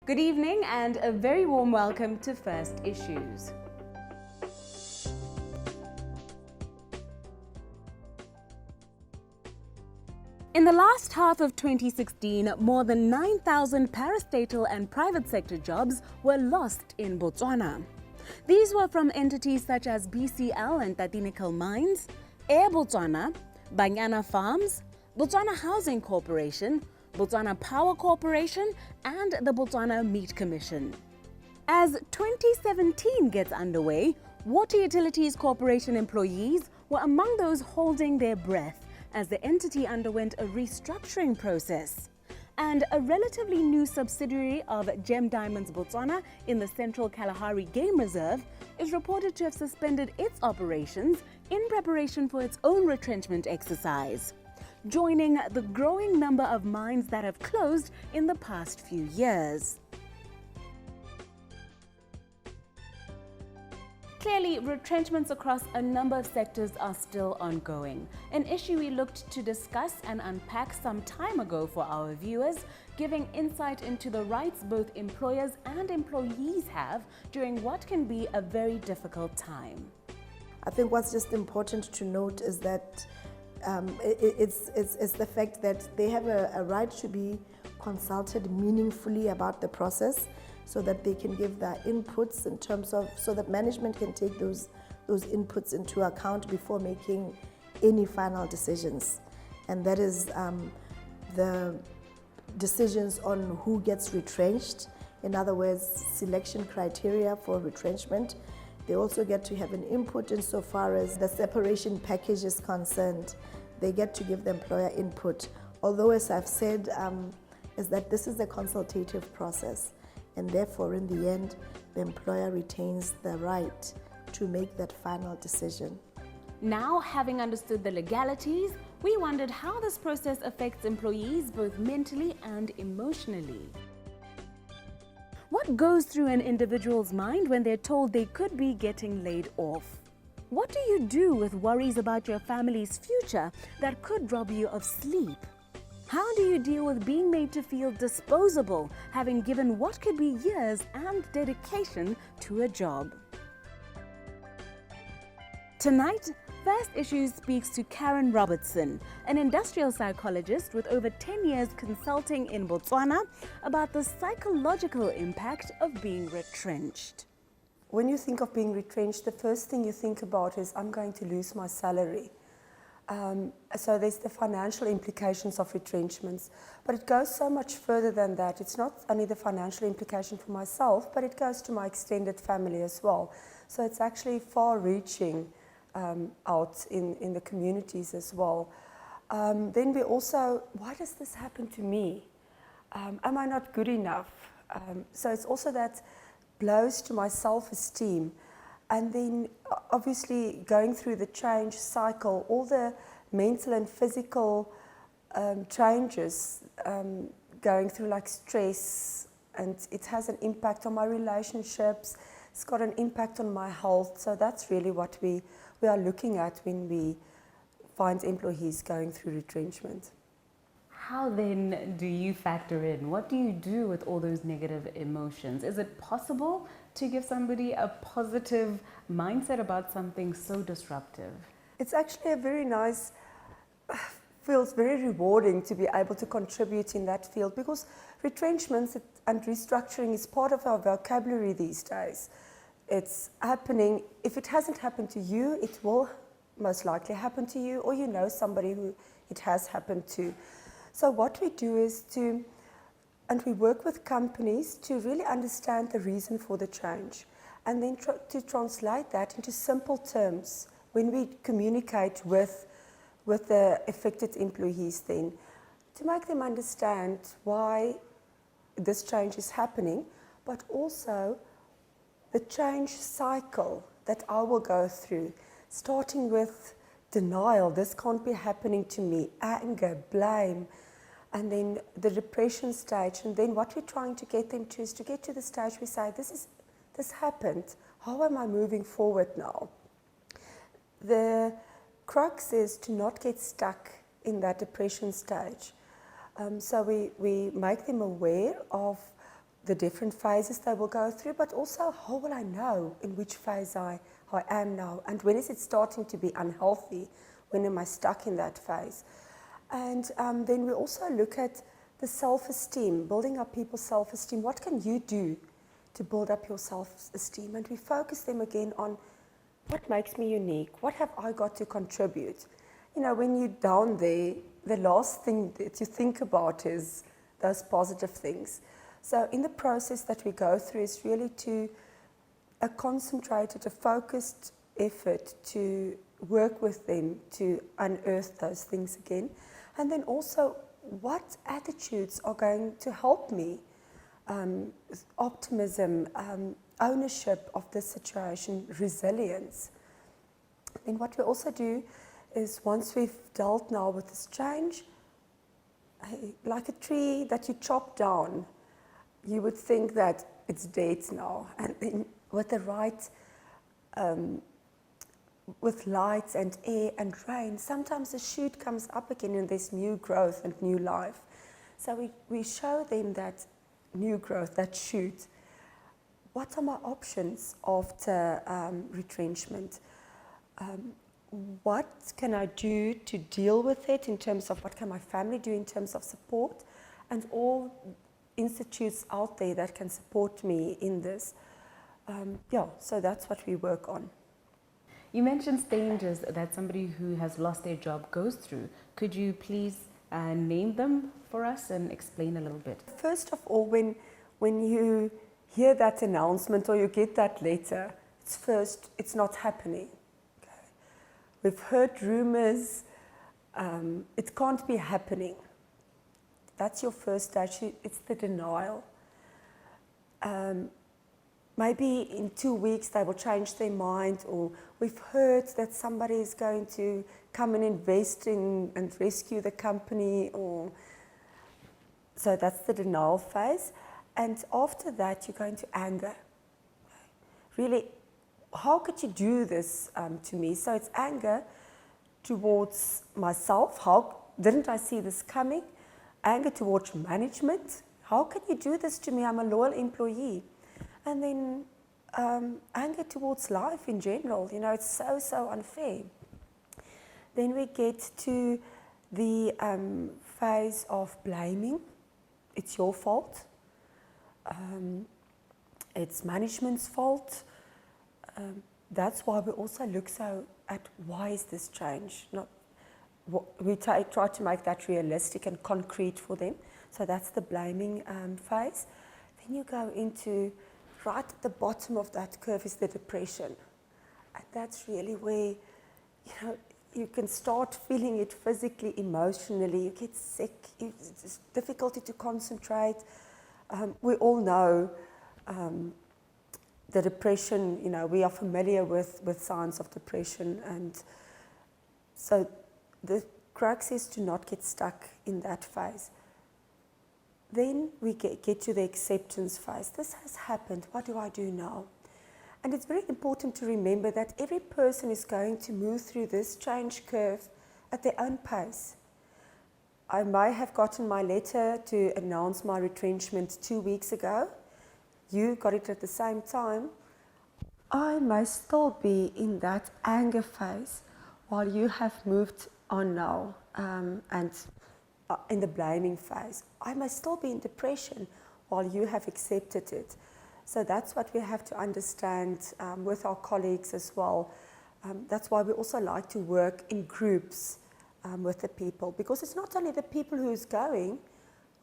Good evening and a very warm welcome to First Issues. In the last half of 2016, more than 9,000 parastatal and private sector jobs were lost in Botswana. These were from entities such as BCL and Tatinickel Mines, Air Botswana, Banyana Farms, Botswana Housing Corporation, Botswana Power Corporation, and the Botswana Meat Commission. As 2017 gets underway, Water Utilities Corporation employees were among those holding their breath as the entity underwent a restructuring process. And a relatively new subsidiary of Gem Diamonds Botswana in the Central Kalahari Game Reserve is reported to have suspended its operations in preparation for its own retrenchment exercise, joining the growing number of mines that have closed in the past few years. Clearly, retrenchments across a number of sectors are still ongoing, an issue we looked to discuss and unpack some time ago for our viewers, giving insight into the rights both employers and employees have during what can be a very difficult time. I think what's just important to note is that it's the fact that they have a right to be consulted meaningfully about the process so that they can give their inputs in terms of, so that management can take those inputs into account before making any final decisions. And that is the decisions on who gets retrenched, in other words, selection criteria for retrenchment. They also get to have an input insofar as the separation package is concerned. They get to give the employer input. Although, as I've said, is that this is a consultative process, and therefore, in the end, the employer retains the right to make that final decision. Now, having understood the legalities, we wondered how this process affects employees both mentally and emotionally. What goes through an individual's mind when they're told they could be getting laid off? What do you do with worries about your family's future that could rob you of sleep? How do you deal with being made to feel disposable, having given what could be years and dedication to a job? Tonight, First Issues speaks to Karen Robertson, an industrial psychologist with over 10 years consulting in Botswana, about the psychological impact of being retrenched. When you think of being retrenched, the first thing you think about is, I'm going to lose my salary. So there's the financial implications of retrenchments, but it goes so much further than that. It's not only the financial implication for myself, but it goes to my extended family as well. So it's actually far-reaching out in the communities as well. Then we also, why does this happen to me? Am I not good enough? So it's also that blows to my self-esteem. And then obviously going through the change cycle, all the mental and physical changes, going through like stress, and it has an impact on my relationships, it's got an impact on my health. So that's really what we are looking at when we find employees going through retrenchment. How then do you factor in? What do you do with all those negative emotions? Is it possible to give somebody a positive mindset about something so disruptive? It's actually a very nice, feels very rewarding to be able to contribute in that field, because retrenchments and restructuring is part of our vocabulary these days. It's happening. If it hasn't happened to you, it will most likely happen to you, or you know somebody who it has happened to. So what we do is and we work with companies to really understand the reason for the change, and then to translate that into simple terms when we communicate with the affected employees, then to make them understand why this change is happening, but also the change cycle that I will go through, starting with denial, this can't be happening to me, anger, blame, and then the depression stage. And then what we're trying to get them to is to get to the stage we say, this happened, how am I moving forward now? The crux is to not get stuck in that depression stage. So we make them aware of the different phases they will go through, but also how will I know in which phase I am now, and when is it starting to be unhealthy? When am I stuck in that phase? And then we also look at the self-esteem, building up people's self-esteem. What can you do to build up your self-esteem? And we focus them again on what makes me unique? What have I got to contribute? You know, when you're down there, the last thing that you think about is those positive things. So in the process that we go through is really to a concentrated, a focused effort to work with them to unearth those things again. And then also, what attitudes are going to help me? Optimism, ownership of the situation, resilience. Then what we also do is, once we've dealt now with this change, like a tree that you chop down, you would think that it's dead now. And then with the right, with light and air and rain, sometimes a shoot comes up again and there's new growth and new life. So we show them that new growth, that shoot. What are my options after retrenchment? What can I do to deal with it in terms of what can my family do in terms of support, and all institutes out there that can support me in this. So that's what we work on. You mentioned stages that somebody who has lost their job goes through. Could you please name them for us and explain a little bit? First of all, when you hear that announcement or you get that letter, it's not happening. Okay. We've heard rumors, it can't be happening. That's your first stage, it's the denial. Maybe in 2 weeks they will change their mind, or we've heard that somebody is going to come and invest in and rescue the company, or so that's the denial phase. And after that, you're going to anger. Really, how could you do this to me? So it's anger towards myself. How didn't I see this coming? Anger towards management. How can you do this to me? I'm a loyal employee. And then anger towards life in general. You know, it's so unfair. Then we get to the phase of blaming. It's your fault. It's management's fault. That's why we also look at why is this change? We try to make that realistic and concrete for them. So that's the blaming phase. Then you go into, right at the bottom of that curve is the depression. And that's really where, you can start feeling it physically, emotionally. You get sick, it's difficulty to concentrate. We all know the depression, we are familiar with signs of depression. And so the crux is to not get stuck in that phase. Then we get to the acceptance phase. This has happened. What do I do now? And it's very important to remember that every person is going to move through this change curve at their own pace. I may have gotten my letter to announce my retrenchment 2 weeks ago. You got it at the same time. I may still be in that anger phase while you have moved on now and in the blaming phase. I may still be in depression while you have accepted it. So that's what we have to understand with our colleagues as well. That's why we also like to work in groups with the people, because it's not only the people who's going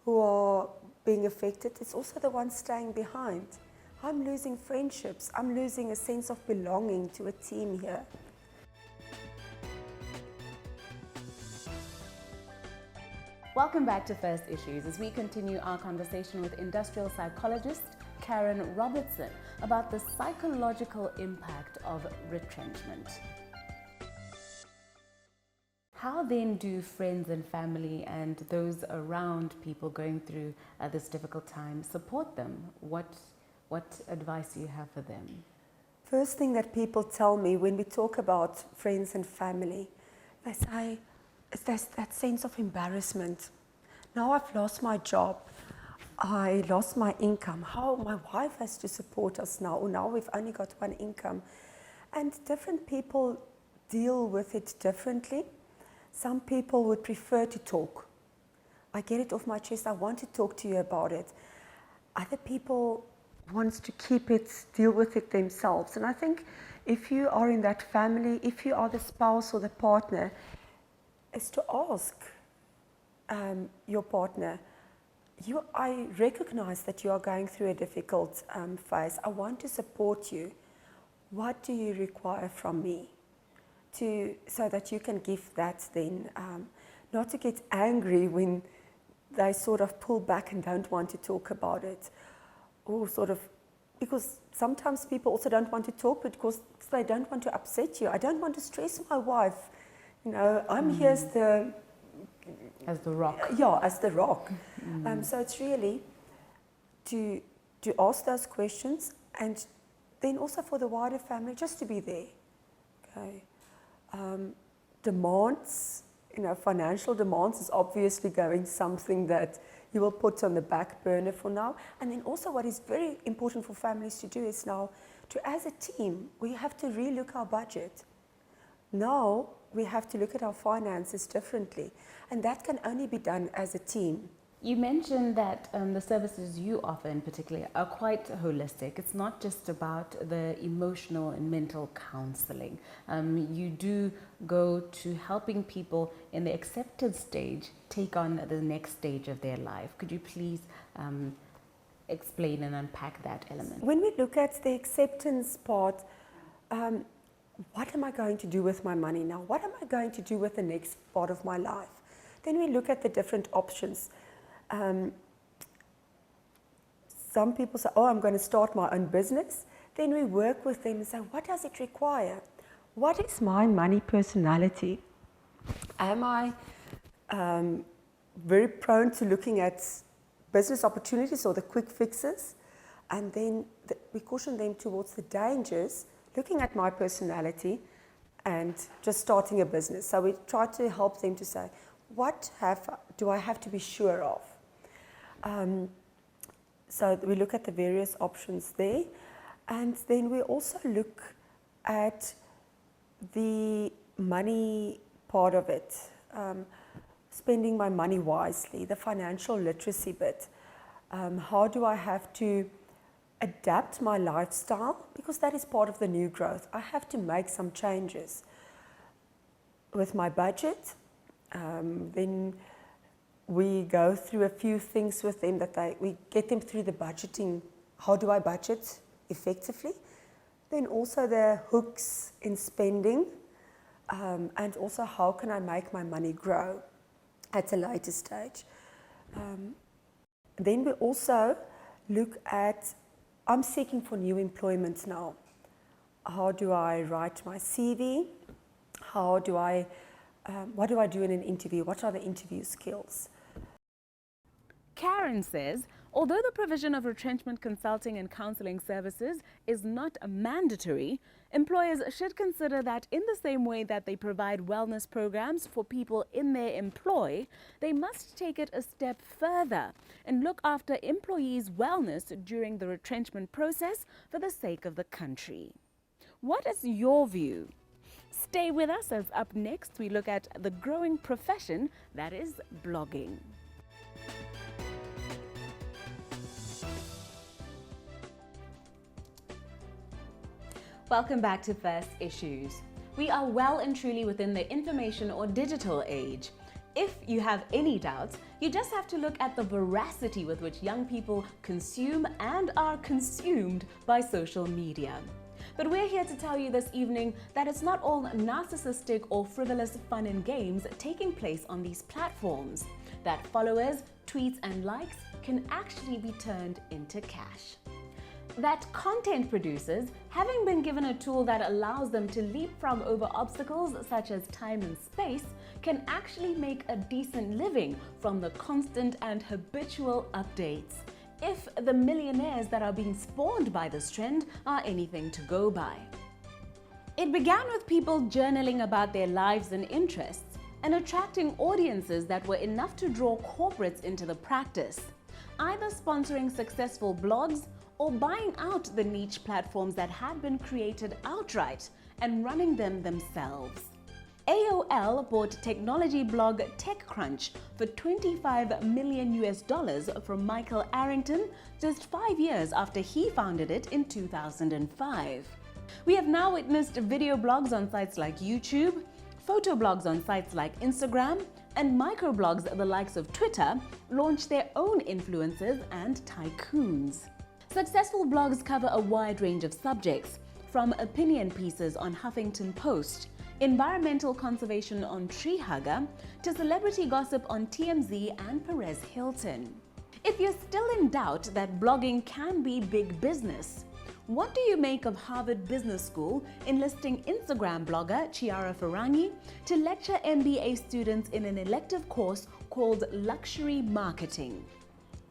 who are being affected, it's also the ones staying behind. I'm losing friendships, I'm losing a sense of belonging to a team here. Welcome back to First Issues as we continue our conversation with industrial psychologist Karen Robertson about the psychological impact of retrenchment. How then do friends and family and those around people going through this difficult time support them? What advice do you have for them? First thing that people tell me when we talk about friends and family, they say, there's that sense of embarrassment. Now I've lost my job. I lost my income. How my wife has to support us now, or now we've only got one income. And different people deal with it differently. Some people would prefer to talk. I get it off my chest, I want to talk to you about it. Other people want to keep it, deal with it themselves. And I think if you are in that family, if you are the spouse or the partner, is to ask your partner, I recognize that you are going through a difficult phase. I want to support you. What do you require from me? So that you can give that then, not to get angry when they sort of pull back and don't want to talk about it, or sort of, because sometimes people also don't want to talk because they don't want to upset you. I don't want to stress my wife. You know, I'm here as the rock. Yeah, as the rock. So it's really to ask those questions, and then also for the wider family, just to be there. Okay. Demands, you know, financial demands is obviously going something that you will put on the back burner for now. And then also what is very important for families to do is now to, as a team, we have to relook our budget. Now we have to look at our finances differently, and that can only be done as a team. You mentioned that the services you offer in particular are quite holistic. It's not just about the emotional and mental counseling. You do go to helping people in the accepted stage take on the next stage of their life. Could you please explain and unpack that element? When we look at the acceptance part, what am I going to do with my money now? What am I going to do with the next part of my life? Then we look at the different options. Some people say, oh, I'm going to start my own business. Then we work with them and say, what does it require? What is my money personality? Am I very prone to looking at business opportunities or the quick fixes? And then we caution them towards the dangers, looking at my personality and just starting a business. So we try to help them to say, what do I have to be sure of? So we look at the various options there, and then we also look at the money part of it, spending my money wisely, the financial literacy bit. How do I have to adapt my lifestyle? Because that is part of the new growth. I have to make some changes with my budget. Then we go through a few things with them we get them through the budgeting. How do I budget effectively? Then also the hooks in spending, and also how can I make my money grow at a later stage. Then we also look at, I'm seeking for new employment now. How do I write my CV? What do I do in an interview? What are the interview skills? Karen says, although the provision of retrenchment consulting and counseling services is not mandatory, employers should consider that in the same way that they provide wellness programs for people in their employ, they must take it a step further and look after employees' wellness during the retrenchment process for the sake of the country. What is your view? Stay with us, as up next we look at the growing profession that is blogging. Welcome back to First Issues. We are well and truly within the information or digital age. If you have any doubts, you just have to look at the voracity with which young people consume and are consumed by social media. But we're here to tell you this evening that it's not all narcissistic or frivolous fun and games taking place on these platforms, that followers, tweets and likes can actually be turned into cash. That content producers, having been given a tool that allows them to leapfrog over obstacles such as time and space, can actually make a decent living from the constant and habitual updates, if the millionaires that are being spawned by this trend are anything to go by. It began with people journaling about their lives and interests and attracting audiences that were enough to draw corporates into the practice. either sponsoring successful blogs or buying out the niche platforms that had been created outright and running them themselves. AOL bought technology blog TechCrunch for $25 million from Michael Arrington just 5 years after he founded it in 2005. We have now witnessed video blogs on sites like YouTube, photo blogs on sites like Instagram, and microblogs the likes of Twitter launch their own influencers and tycoons. Successful blogs cover a wide range of subjects, from opinion pieces on Huffington Post, environmental conservation on Treehugger, to celebrity gossip on TMZ and Perez Hilton. If you're still in doubt that blogging can be big business, what do you make of Harvard Business School enlisting Instagram blogger Chiara Ferragni to lecture MBA students in an elective course called Luxury Marketing?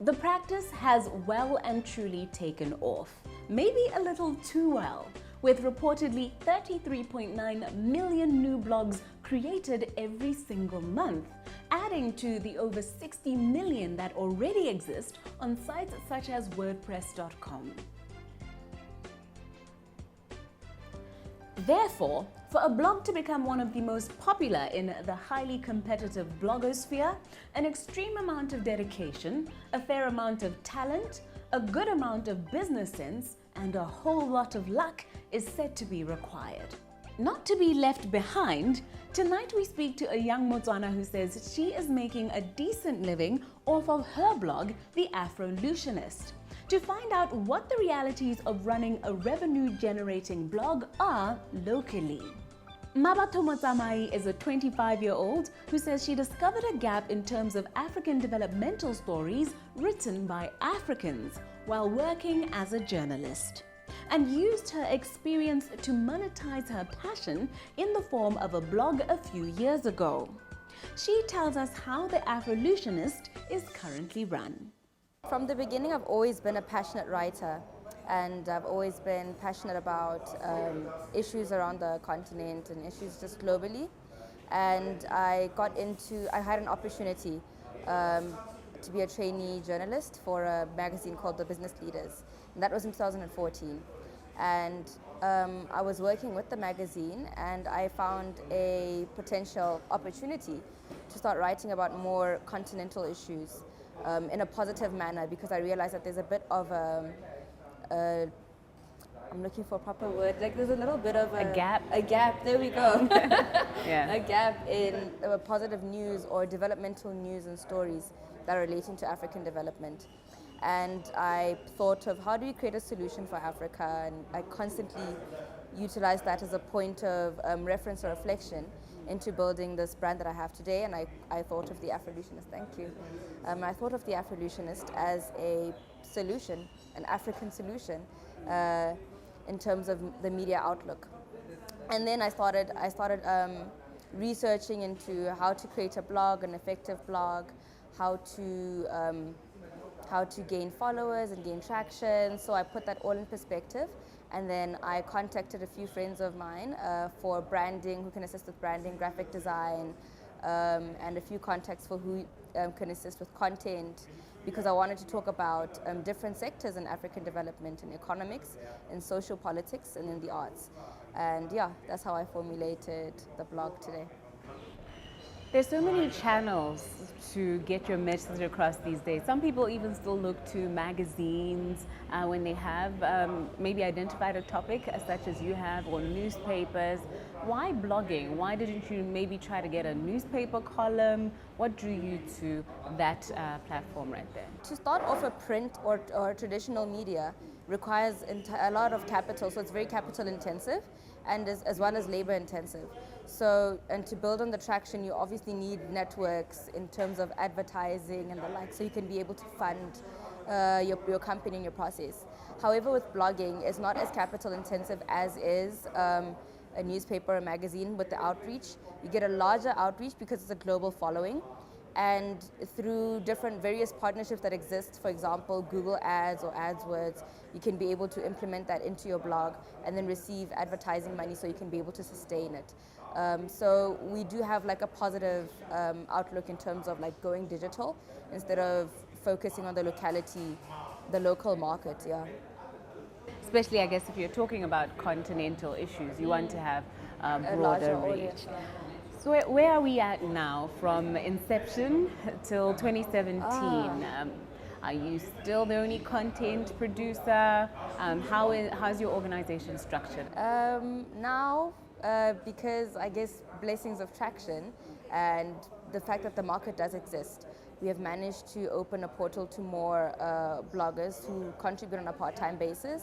The practice has well and truly taken off, maybe a little too well, with reportedly 33.9 million new blogs created every single month, adding to the over 60 million that already exist on sites such as WordPress.com. Therefore, for a blog to become one of the most popular in the highly competitive blogosphere, an extreme amount of dedication, a fair amount of talent, a good amount of business sense, and a whole lot of luck is said to be required. Not to be left behind, tonight we speak to a young Botswana who says she is making a decent living off of her blog, The Afrolutionist, to find out what the realities of running a revenue-generating blog are locally. Mabato Motsamai is a 25-year-old who says she discovered a gap in terms of African developmental stories written by Africans while working as a journalist, and used her experience to monetize her passion in the form of a blog a few years ago. She tells us how The Afrolutionist is currently run. From the beginning, I've always been a passionate writer, and I've always been passionate about issues around the continent and issues just globally. And I had an opportunity to be a trainee journalist for a magazine called The Business Leaders, and that was in 2014. And I was working with the magazine, and I found a potential opportunity to start writing about more continental issues in a positive manner, because I realized that there's a bit of I'm looking for a proper word, like there's a little bit of A gap, there we go. Yeah. A gap in positive news or developmental news and stories that are relating to African development. And I thought of how do we create a solution for Africa, and I constantly utilized that as a point of reference or reflection into building this brand that I have today. And I thought of The Afrolutionist, thank you. I thought of The Afrolutionist as a solution, an African solution in terms of the media outlook. And then I started researching into how to create a blog, an effective blog, how to gain followers and gain traction. So I put that all in perspective, and then I contacted a few friends of mine for branding, who can assist with branding, graphic design, and a few contacts for who can assist with content, because I wanted to talk about different sectors in African development, in economics, in social politics, and in the arts. And yeah, that's how I formulated the blog today. There's so many channels to get your message across these days. Some people even still look to magazines when they have maybe identified a topic such as you have, or newspapers. Why blogging? Why didn't you maybe try to get a newspaper column? What drew you to that platform right there? To start off a print or traditional media requires a lot of capital, so it's very capital intensive, and as well as labor intensive. So, and to build on the traction, you obviously need networks in terms of advertising and the like, so you can be able to fund your company and your process. However, with blogging, it's not as capital intensive as is a newspaper or magazine with the outreach. You get a larger outreach because it's a global following. And through various partnerships that exist, for example, Google Ads or AdWords, you can be able to implement that into your blog and then receive advertising money so you can be able to sustain it. So we do have like a positive outlook in terms of like going digital instead of focusing on the locality, the local market, yeah. Especially, I guess, if you're talking about continental issues, you want to have a A broader larger reach. audience. So where are we at now from inception till 2017? Are you still the only content producer? How's your organization structured? Now, because I guess blessings of traction and the fact that the market does exist, we have managed to open a portal to more bloggers who contribute on a part-time basis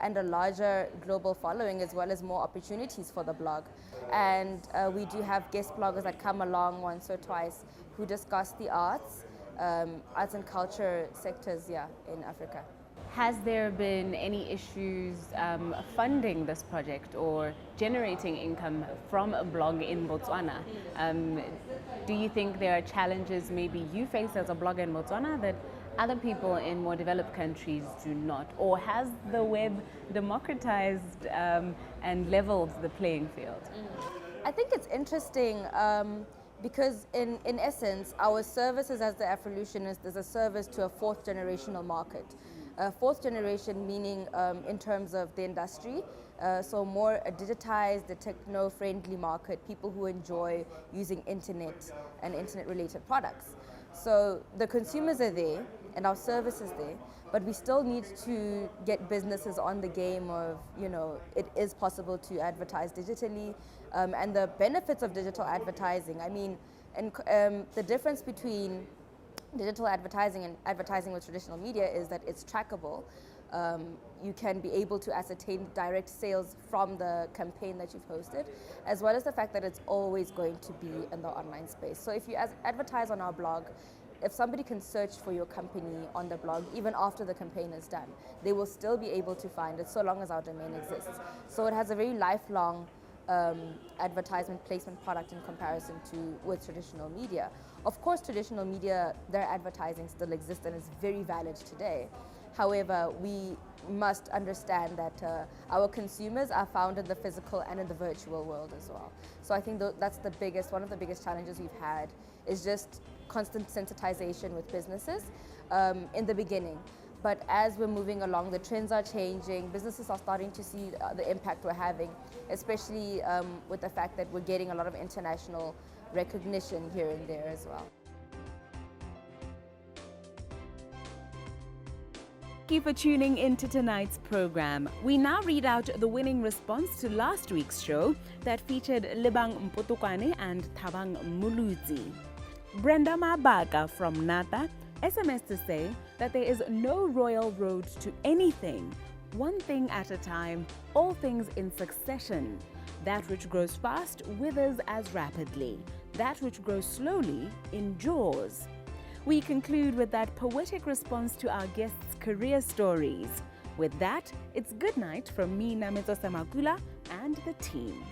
and a larger global following, as well as more opportunities for the blog. And we do have guest bloggers that come along once or twice who discuss the arts and culture sectors, in Africa. Has there been any issues funding this project or generating income from a blog in Botswana? Do you think there are challenges maybe you face as a blogger in Botswana that other people in more developed countries do not? Or has the web democratized and leveled the playing field? I think it's interesting because in essence, our services as the Afrolutionist is a service to a fourth generational market. Fourth generation meaning in terms of the industry, so more a digitized, a techno-friendly market, people who enjoy using internet and internet-related products. So the consumers are there and our service is there, but we still need to get businesses on the game of, it is possible to advertise digitally and the benefits of digital advertising. I mean, and the difference between digital advertising and advertising with traditional media is that it's trackable. You can be able to ascertain direct sales from the campaign that you've hosted, as well as the fact that it's always going to be in the online space. So if you advertise on our blog, if somebody can search for your company on the blog, even after the campaign is done, they will still be able to find it so long as our domain exists. So it has a very lifelong advertisement placement product in comparison to with traditional media. Of course, traditional media, their advertising still exists and is very valid today. However, we must understand that our consumers are found in the physical and in the virtual world as well. So I think that's one of the biggest challenges we've had is just constant sensitization with businesses in the beginning. But as we're moving along, the trends are changing. Businesses are starting to see the impact we're having, especially with the fact that we're getting a lot of international recognition here and there as well. Thank you for tuning into tonight's program. We now read out the winning response to last week's show that featured Lebang Mputukwane and Thabang Muluzi. Brenda Mabaka from Nata SMS to say that there is no royal road to anything. One thing at a time, all things in succession. That which grows fast withers as rapidly. That which grows slowly endures. We conclude with that poetic response to our guests' career stories. With that, it's good night from me, Nameto Samakula, and the team.